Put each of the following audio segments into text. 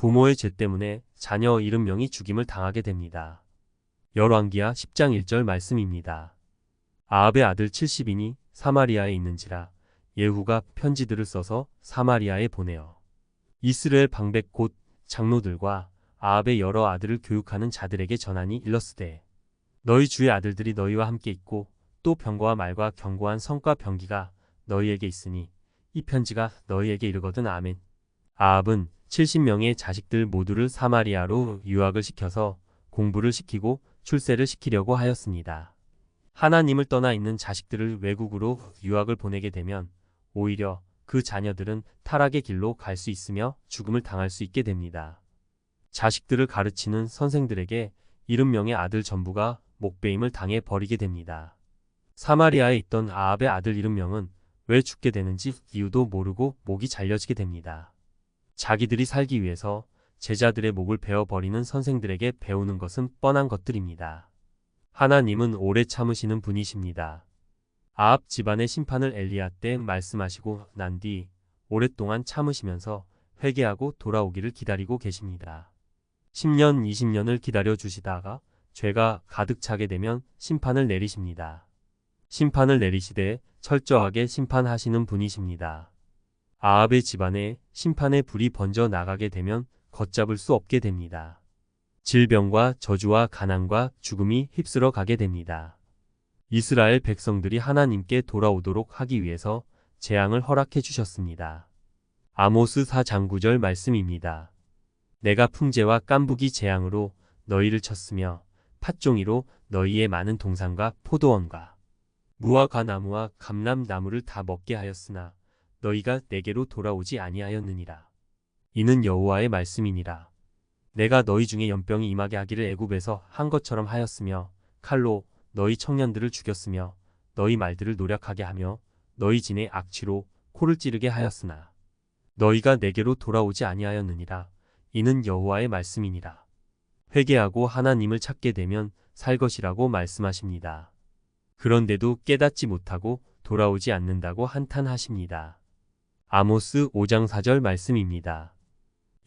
부모의 죄 때문에 자녀 70명이 죽임을 당하게 됩니다. 열왕기하 10장 1절 말씀입니다. 아합의 아들 70인이 사마리아에 있는지라 예후가 편지들을 써서 사마리아에 보내어 이스라엘 방백 곧 장로들과 아합의 여러 아들을 교육하는 자들에게 전하니 일렀으되 너희 주의 아들들이 너희와 함께 있고 또 병거와 말과 견고한 성과 병기가 너희에게 있으니 이 편지가 너희에게 이르거든. 아멘. 아합은 70명의 자식들 모두를 사마리아로 유학을 시켜서 공부를 시키고 출세를 시키려고 하였습니다. 하나님을 떠나 있는 자식들을 외국으로 유학을 보내게 되면 오히려 그 자녀들은 타락의 길로 갈 수 있으며 죽음을 당할 수 있게 됩니다. 자식들을 가르치는 선생들에게 70명의 아들 전부가 목베임을 당해 버리게 됩니다. 사마리아에 있던 아합의 아들 70명은 왜 죽게 되는지 이유도 모르고 목이 잘려지게 됩니다. 자기들이 살기 위해서 제자들의 목을 베어버리는 선생들에게 배우는 것은 뻔한 것들입니다. 하나님은 오래 참으시는 분이십니다. 아합 집안의 심판을 엘리야 때 말씀하시고 난 뒤 오랫동안 참으시면서 회개하고 돌아오기를 기다리고 계십니다. 10년, 20년을 기다려 주시다가 죄가 가득 차게 되면 심판을 내리십니다. 심판을 내리시되 철저하게 심판하시는 분이십니다. 아합의 집안에 심판의 불이 번져 나가게 되면 걷잡을 수 없게 됩니다. 질병과 저주와 가난과 죽음이 휩쓸어 가게 됩니다. 이스라엘 백성들이 하나님께 돌아오도록 하기 위해서 재앙을 허락해 주셨습니다. 아모스 4장 9절 말씀입니다. 내가 풍재와 깐부기 재앙으로 너희를 쳤으며 팥종이로 너희의 많은 동산과 포도원과 무화과나무와 감람나무를 다 먹게 하였으나 너희가 내게로 돌아오지 아니하였느니라. 이는 여호와의 말씀이니라. 내가 너희 중에 연병이 임하게 하기를 애굽에서 한 것처럼 하였으며 칼로 너희 청년들을 죽였으며 너희 말들을 노력하게 하며 너희 진의 악취로 코를 찌르게 하였으나 너희가 내게로 돌아오지 아니하였느니라. 이는 여호와의 말씀이니라. 회개하고 하나님을 찾게 되면 살 것이라고 말씀하십니다. 그런데도 깨닫지 못하고 돌아오지 않는다고 한탄하십니다. 아모스 5장 4절 말씀입니다.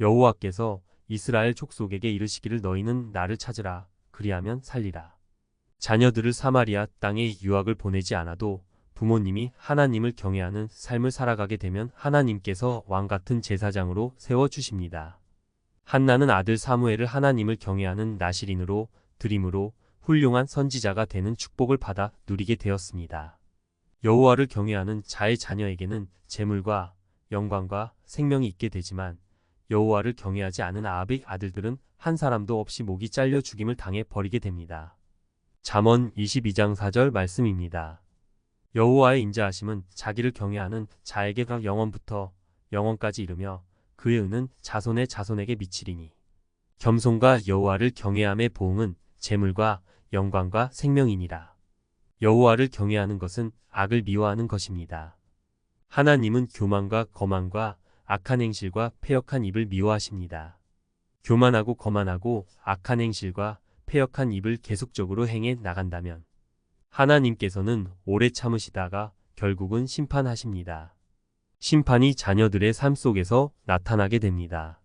여호와께서 이스라엘 족속에게 이르시기를 너희는 나를 찾으라. 그리하면 살리라. 자녀들을 사마리아 땅에 유학을 보내지 않아도 부모님이 하나님을 경외하는 삶을 살아가게 되면 하나님께서 왕같은 제사장으로 세워주십니다. 한나는 아들 사무엘을 하나님을 경외하는 나실인으로 드림으로 훌륭한 선지자가 되는 축복을 받아 누리게 되었습니다. 여호와를 경외하는 자의 자녀에게는 재물과 영광과 생명이 있게 되지만 여호와를 경외하지 않은 아합의 아들들은 한 사람도 없이 목이 잘려 죽임을 당해 버리게 됩니다. 잠언 22장 4절 말씀입니다. 여호와의 인자하심은 자기를 경외하는 자에게 영원부터 영원까지 이르며 그의 은은 자손의 자손에게 미치리니 겸손과 여호와를 경외함의 보응은 재물과 영광과 생명이니라. 여호와를 경외하는 것은 악을 미워하는 것입니다. 하나님은 교만과 거만과 악한 행실과 패역한 입을 미워하십니다. 교만하고 거만하고 악한 행실과 패역한 입을 계속적으로 행해 나간다면 하나님께서는 오래 참으시다가 결국은 심판하십니다. 심판이 자녀들의 삶 속에서 나타나게 됩니다.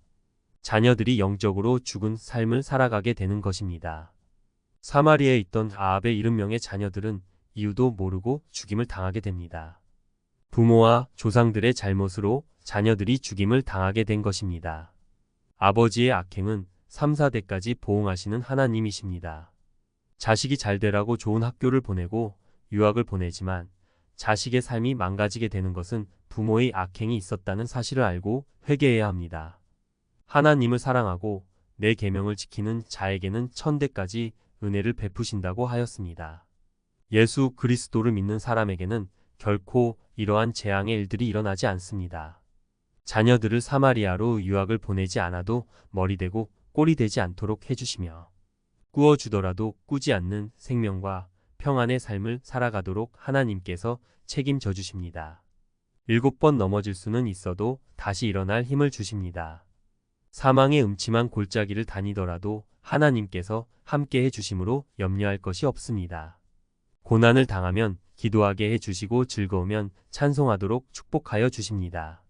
자녀들이 영적으로 죽은 삶을 살아가게 되는 것입니다. 사마리아에 있던 아합의 70명의 자녀들은 이유도 모르고 죽임을 당하게 됩니다. 부모와 조상들의 잘못으로 자녀들이 죽임을 당하게 된 것입니다. 아버지의 악행은 3, 4대까지 보응하시는 하나님이십니다. 자식이 잘 되라고 좋은 학교를 보내고 유학을 보내지만 자식의 삶이 망가지게 되는 것은 부모의 악행이 있었다는 사실을 알고 회개해야 합니다. 하나님을 사랑하고 내 계명을 지키는 자에게는 1000대까지 은혜를 베푸신다고 하였습니다. 예수 그리스도를 믿는 사람에게는 결코 이러한 재앙의 일들이 일어나지 않습니다. 자녀들을 사마리아로 유학을 보내지 않아도 머리 되고 꼴이 되지 않도록 해주시며 꾸어주더라도 꾸지 않는 생명과 평안의 삶을 살아가도록 하나님께서 책임져 주십니다. 7번 넘어질 수는 있어도 다시 일어날 힘을 주십니다. 사망의 음침한 골짜기를 다니더라도 하나님께서 함께 해주심으로 염려할 것이 없습니다. 고난을 당하면 기도하게 해주시고 즐거우면 찬송하도록 축복하여 주십니다.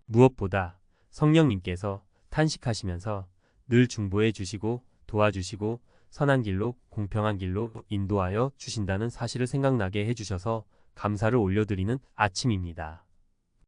무엇보다 성령님께서 탄식하시면서 늘 중보해 주시고 도와주시고 선한 길로 공평한 길로 인도하여 주신다는 사실을 생각나게 해주셔서 감사를 올려드리는 아침입니다.